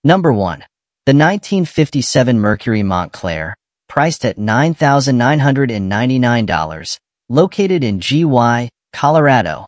Number 1. The 1957 Mercury Montlair, priced at $9,999, located in GY, Colorado.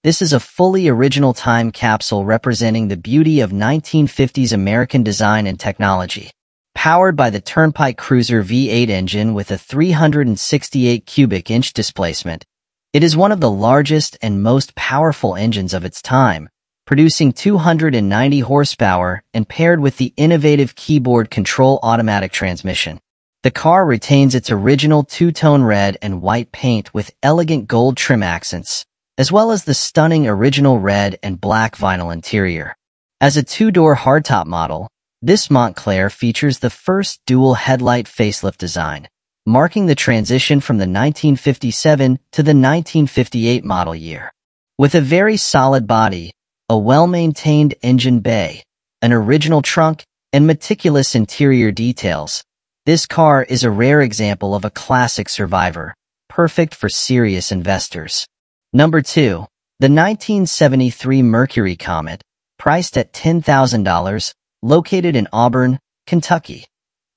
This is a fully original time capsule representing the beauty of 1950s American design and technology. Powered by the Turnpike Cruiser V8 engine with a 368 cubic inch displacement, it is one of the largest and most powerful engines of its time, producing 290 horsepower and paired with the innovative keyboard control automatic transmission. The car retains its original two-tone red and white paint with elegant gold trim accents, as well as the stunning original red and black vinyl interior. As a two-door hardtop model, this Montlair features the first dual headlight facelift design, marking the transition from the 1957 to the 1958 model year. With a very solid body, a well-maintained engine bay, an original trunk, and meticulous interior details, this car is a rare example of a classic survivor, perfect for serious investors. Number 2. The 1973 Mercury Comet, priced at $10,000, located in Auburn, Kentucky.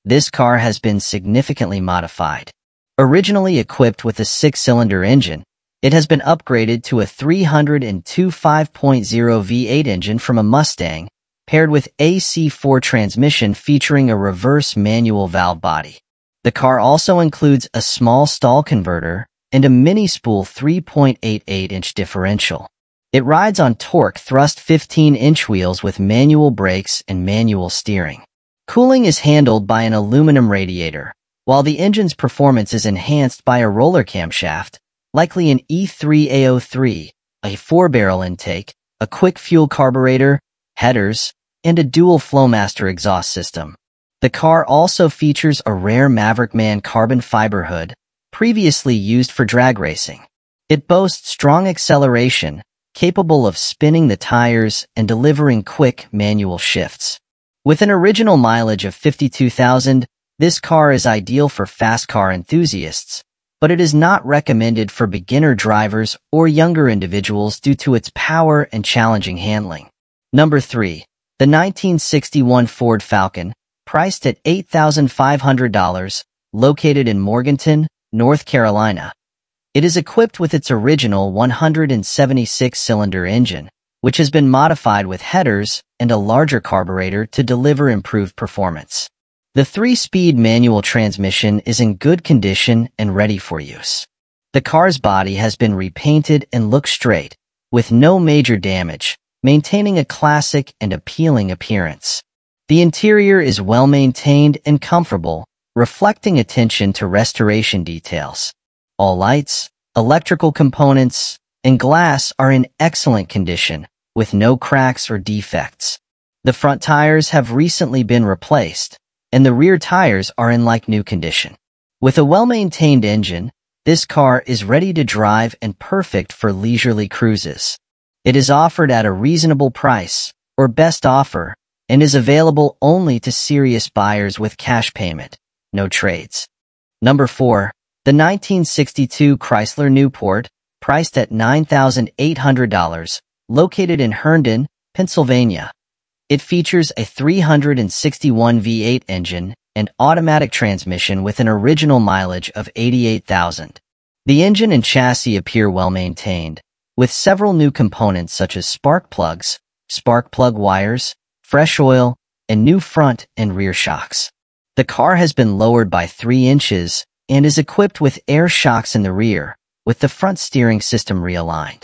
This car has been significantly modified. Originally equipped with a 6-cylinder engine, it has been upgraded to a 302 5.0 V8 engine from a Mustang, paired with AC4 transmission featuring a reverse manual valve body. The car also includes a small stall converter and a mini-spool 3.88-inch differential. It rides on torque thrust 15-inch wheels with manual brakes and manual steering. Cooling is handled by an aluminum radiator, while the engine's performance is enhanced by a roller camshaft, likely an E3A03, a 4-barrel intake, a quick fuel carburetor, headers, and a dual Flowmaster exhaust system. The car also features a rare Maverick Man carbon fiber hood, previously used for drag racing. It boasts strong acceleration, capable of spinning the tires and delivering quick manual shifts. With an original mileage of 52,000, this car is ideal for fast car enthusiasts, but it is not recommended for beginner drivers or younger individuals due to its power and challenging handling. Number 3. The 1961 Ford Falcon, priced at $8,500, located in Morganton, North Carolina. It is equipped with its original 176-cylinder engine, which has been modified with headers and a larger carburetor to deliver improved performance. The 3-speed manual transmission is in good condition and ready for use. The car's body has been repainted and looks straight, with no major damage, maintaining a classic and appealing appearance. The interior is well-maintained and comfortable, reflecting attention to restoration details. All lights, electrical components, and glass are in excellent condition, with no cracks or defects. The front tires have recently been replaced, and the rear tires are in like-new condition. With a well-maintained engine, this car is ready to drive and perfect for leisurely cruises. It is offered at a reasonable price, or best offer, and is available only to serious buyers with cash payment, no trades. Number 4. The 1962 Chrysler Newport, priced at $9,800, located in Herndon, Pennsylvania. It features a 361 V8 engine and automatic transmission with an original mileage of 88,000. The engine and chassis appear well-maintained, with several new components such as spark plugs, spark plug wires, fresh oil, and new front and rear shocks. The car has been lowered by 3 inches and is equipped with air shocks in the rear, with the front steering system realigned.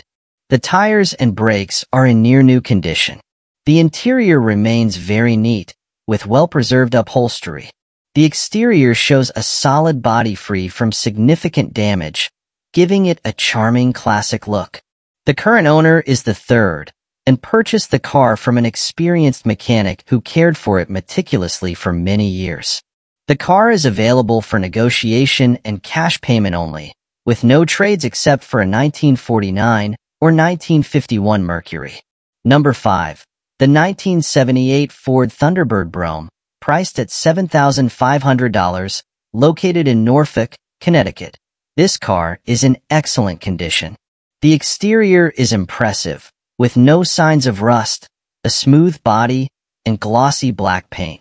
The tires and brakes are in near-new condition. The interior remains very neat, with well-preserved upholstery. The exterior shows a solid body free from significant damage, giving it a charming classic look. The current owner is the third, and purchased the car from an experienced mechanic who cared for it meticulously for many years. The car is available for negotiation and cash payment only, with no trades except for a 1949 or 1951 Mercury. Number 5. The 1978 Ford Thunderbird Brougham, priced at $7,500, located in Norfolk, Connecticut. This car is in excellent condition. The exterior is impressive, with no signs of rust, a smooth body, and glossy black paint.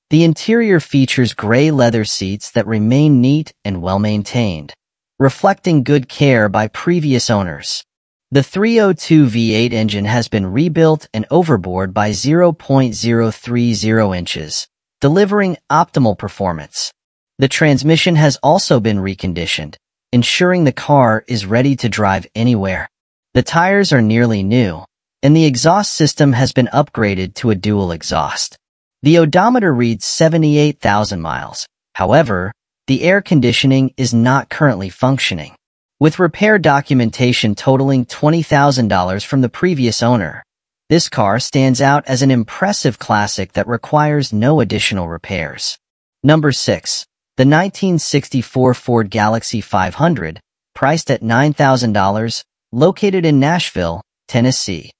The interior features gray leather seats that remain neat and well-maintained, reflecting good care by previous owners. The 302 V8 engine has been rebuilt and overbored by 0.030 inches, delivering optimal performance. The transmission has also been reconditioned, ensuring the car is ready to drive anywhere. The tires are nearly new, and the exhaust system has been upgraded to a dual exhaust. The odometer reads 78,000 miles. However, the air conditioning is not currently functioning. With repair documentation totaling $20,000 from the previous owner, this car stands out as an impressive classic that requires no additional repairs. Number 6. The 1964 Ford Galaxy 500, priced at $9,000, located in Nashville, Tennessee.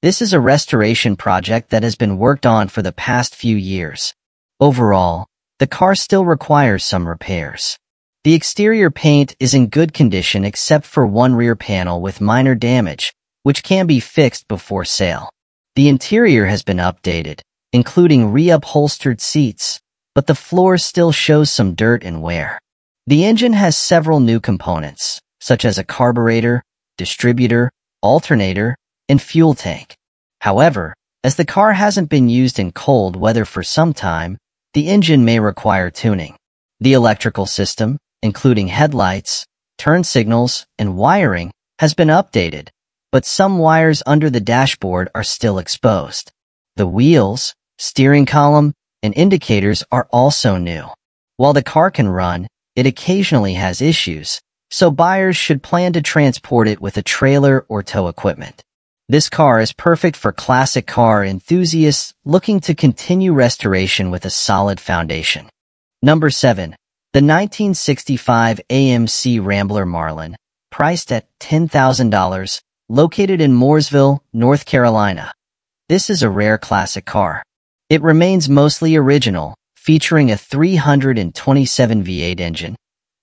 This is a restoration project that has been worked on for the past few years. Overall, the car still requires some repairs. The exterior paint is in good condition except for one rear panel with minor damage, which can be fixed before sale. The interior has been updated, including re-upholstered seats, but the floor still shows some dirt and wear. The engine has several new components, such as a carburetor, distributor, alternator, and fuel tank. However, as the car hasn't been used in cold weather for some time, the engine may require tuning. The electrical system, including headlights, turn signals, and wiring, has been updated, but some wires under the dashboard are still exposed. The wheels, steering column, and indicators are also new. While the car can run, it occasionally has issues, so buyers should plan to transport it with a trailer or tow equipment. This car is perfect for classic car enthusiasts looking to continue restoration with a solid foundation. Number 7. The 1965 AMC Ramler Marlin, priced at $10,000, located in Mooresville, North Carolina. This is a rare classic car. It remains mostly original, featuring a 327 V8 engine,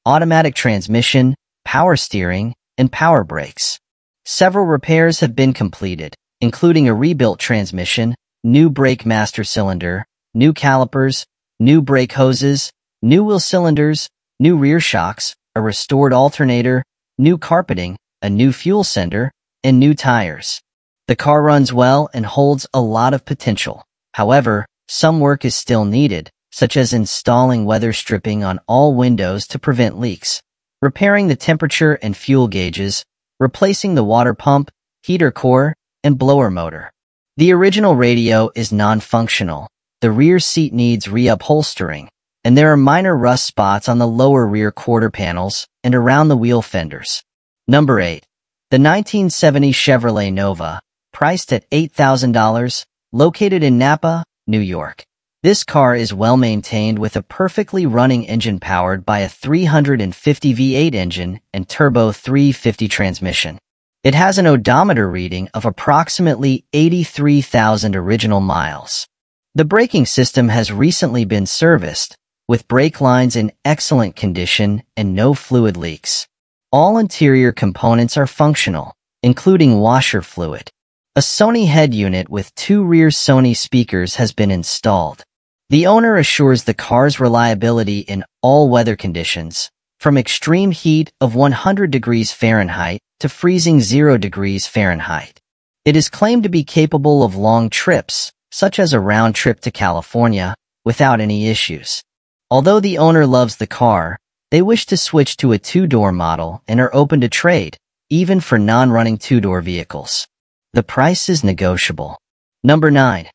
automatic transmission, power steering, and power brakes. Several repairs have been completed, including a rebuilt transmission, new brake master cylinder, new calipers, new brake hoses, new wheel cylinders, new rear shocks, a restored alternator, new carpeting, a new fuel sender, and new tires. The car runs well and holds a lot of potential. However, some work is still needed, such as installing weather stripping on all windows to prevent leaks, repairing the temperature and fuel gauges, replacing the water pump, heater core, and blower motor. The original radio is non-functional, the rear seat needs re-upholstering, and there are minor rust spots on the lower rear quarter panels and around the wheel fenders. Number 8. The 1970 Chevrolet Nova, priced at $8,000, located in Napa, New York. This car is well-maintained with a perfectly running engine powered by a 350 V8 engine and turbo 350 transmission. It has an odometer reading of approximately 83,000 original miles. The braking system has recently been serviced, with brake lines in excellent condition and no fluid leaks. All interior components are functional, including washer fluid. A Sony head unit with 2 rear Sony speakers has been installed. The owner assures the car's reliability in all weather conditions, from extreme heat of 100 degrees Fahrenheit to freezing 0 degrees Fahrenheit. It is claimed to be capable of long trips, such as a round trip to California, without any issues. Although the owner loves the car, they wish to switch to a 2-door model and are open to trade, even for non-running 2-door vehicles. The price is negotiable. Number 9.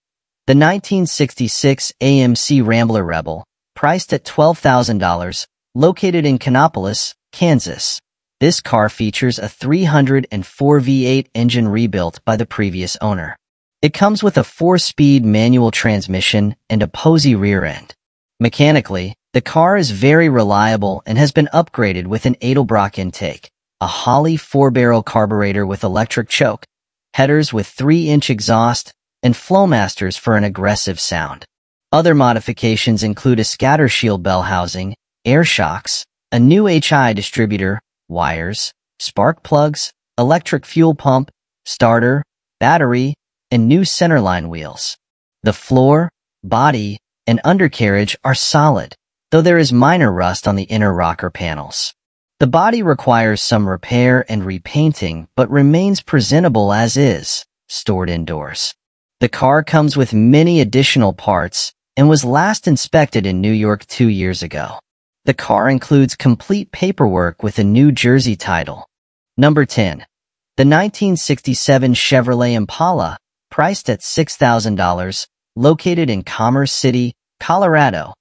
The 1966 AMC Ramler Rebel, priced at $12,000, located in Kannapolis, Kansas. This car features a 304 V8 engine rebuilt by the previous owner. It comes with a 4-speed manual transmission and a posy rear end. Mechanically, the car is very reliable and has been upgraded with an Edelbrock intake, a Holley 4-barrel carburetor with electric choke, headers with 3-inch exhaust, and Flowmasters for an aggressive sound. Other modifications include a scatter shield bell housing, air shocks, a new HI distributor, wires, spark plugs, electric fuel pump, starter, battery, and new centerline wheels. The floor, body, and undercarriage are solid, though there is minor rust on the inner rocker panels. The body requires some repair and repainting, but remains presentable as is, stored indoors. The car comes with many additional parts and was last inspected in New York 2 years ago. The car includes complete paperwork with a New Jersey title. Number 10. The 1967 Chevrolet Impala, priced at $6,000, located in Commerce City, Colorado.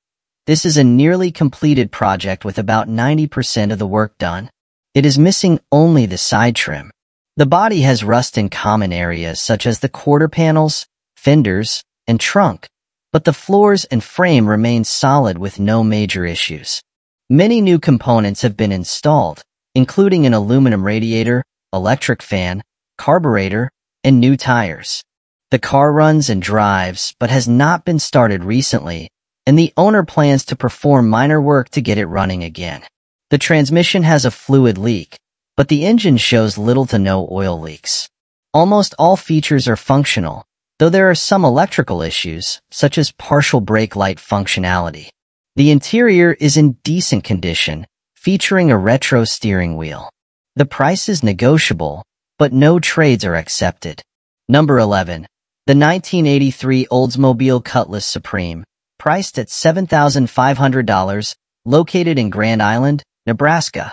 This is a nearly completed project with about 90% of the work done. It is missing only the side trim. The body has rust in common areas such as the quarter panels, fenders, and trunk, but the floors and frame remain solid with no major issues. Many new components have been installed, including an aluminum radiator, electric fan, carburetor, and new tires. The car runs and drives but has not been started recently, and the owner plans to perform minor work to get it running again. The transmission has a fluid leak, but the engine shows little to no oil leaks. Almost all features are functional, though there are some electrical issues, such as partial brake light functionality. The interior is in decent condition, featuring a retro steering wheel. The price is negotiable, but no trades are accepted. Number 11. The 1983 Oldsmobile Cutless Supreme, priced at $7,500, located in Grand Island, Nebraska.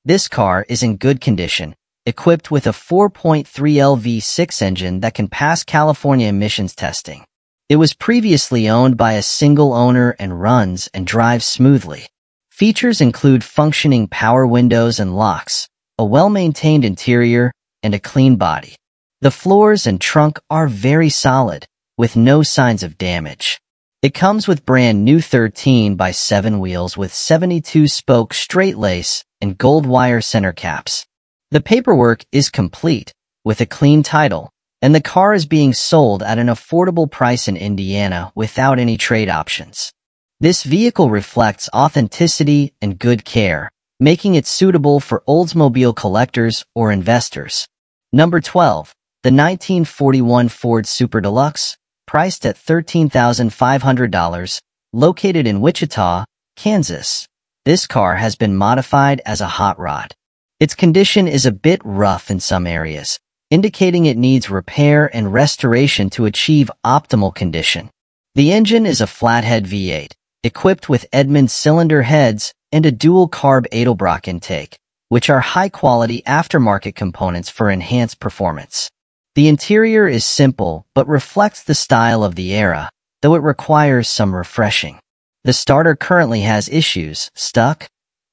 This car is in good condition, equipped with a 4.3L V6 engine that can pass California emissions testing. It was previously owned by a single owner and runs and drives smoothly. Features include functioning power windows and locks, a well-maintained interior, and a clean body. The floors and trunk are very solid, with no signs of damage. It comes with brand new 13x7 wheels with 72-spoke straight lace and gold wire center caps. The paperwork is complete, with a clean title, and the car is being sold at an affordable price in Indiana without any trade options. This vehicle reflects authenticity and good care, making it suitable for Oldsmobile collectors or investors. Number 12. The 1941 Ford Super Deluxe, priced at $13,500, located in Wichita, Kansas. This car has been modified as a hot rod. Its condition is a bit rough in some areas, indicating it needs repair and restoration to achieve optimal condition. The engine is a flathead V8, equipped with Edmunds cylinder heads and a dual carb Edelbrock intake, which are high-quality aftermarket components for enhanced performance. The interior is simple but reflects the style of the era, though it requires some refreshing. The starter currently has issues, stuck,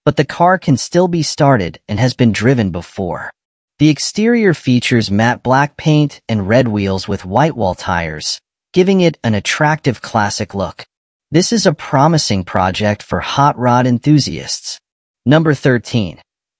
but the car can still be started and has been driven before. The exterior features matte black paint and red wheels with white wall tires, giving it an attractive classic look. This is a promising project for hot rod enthusiasts. Number 13.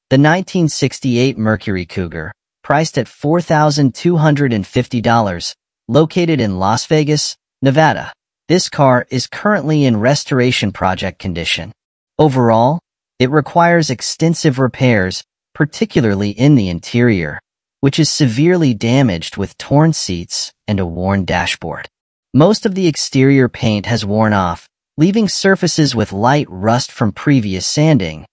The 1968 Mercury Cougar, priced at $4,250, located in Las Vegas, Nevada. This car is currently in restoration project condition. Overall, it requires extensive repairs, particularly in the interior, which is severely damaged with torn seats and a worn dashboard. Most of the exterior paint has worn off, leaving surfaces with light rust from previous sanding,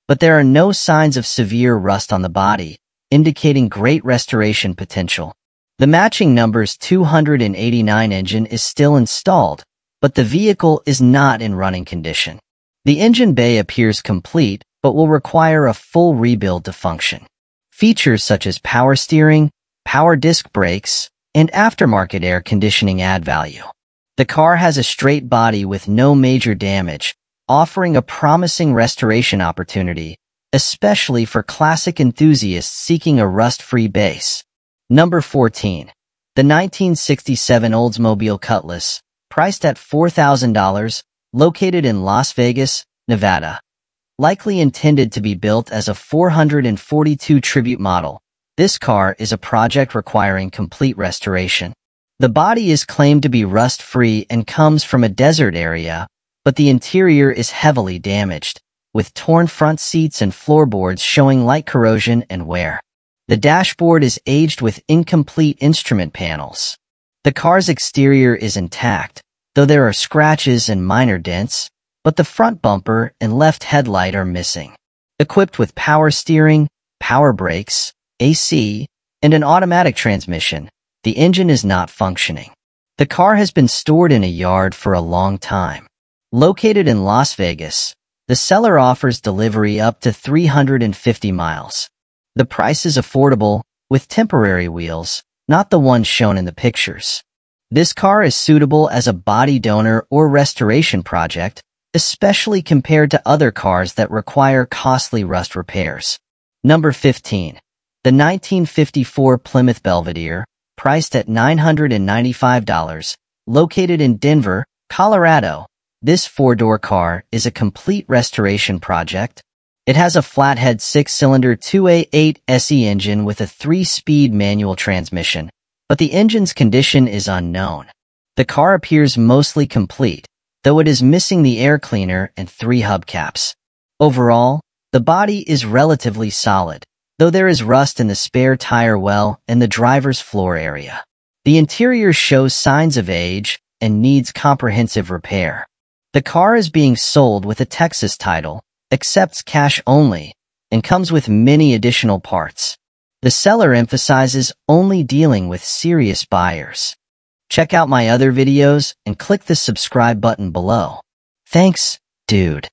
but there are no signs of severe rust on the body, indicating great restoration potential. The matching numbers 289 engine is still installed, but the vehicle is not in running condition. The engine bay appears complete, but will require a full rebuild to function. Features such as power steering, power disc brakes, and aftermarket air conditioning add value. The car has a straight body with no major damage, offering a promising restoration opportunity, especially for classic enthusiasts seeking a rust-free base. Number 14. The 1967 Oldsmobile Cutless, priced at $4,000, located in Las Vegas, Nevada. Likely intended to be built as a 442 tribute model, this car is a project requiring complete restoration. The body is claimed to be rust-free and comes from a desert area, but the interior is heavily damaged, with torn front seats and floorboards showing light corrosion and wear. The dashboard is aged with incomplete instrument panels. The car's exterior is intact, though there are scratches and minor dents, but the front bumper and left headlight are missing. Equipped with power steering, power brakes, AC, and an automatic transmission, the engine is not functioning. The car has been stored in a yard for a long time. Located in Las Vegas, the seller offers delivery up to 350 miles. The price is affordable, with temporary wheels, not the ones shown in the pictures. This car is suitable as a body donor or restoration project, especially compared to other cars that require costly rust repairs. Number 15. The 1954 Plymouth Belvidier, priced at $995, located in Denver, Colorado. This four-door car is a complete restoration project. It has a flathead six-cylinder 2A8 SE engine with a 3-speed manual transmission, but the engine's condition is unknown. The car appears mostly complete, though it is missing the air cleaner and 3 hubcaps. Overall, the body is relatively solid, though there is rust in the spare tire well and the driver's floor area. The interior shows signs of age and needs comprehensive repair. The car is being sold with a Texas title, accepts cash only, and comes with many additional parts. The seller emphasizes only dealing with serious buyers. Check out my other videos and click the subscribe button below. Thanks, dude.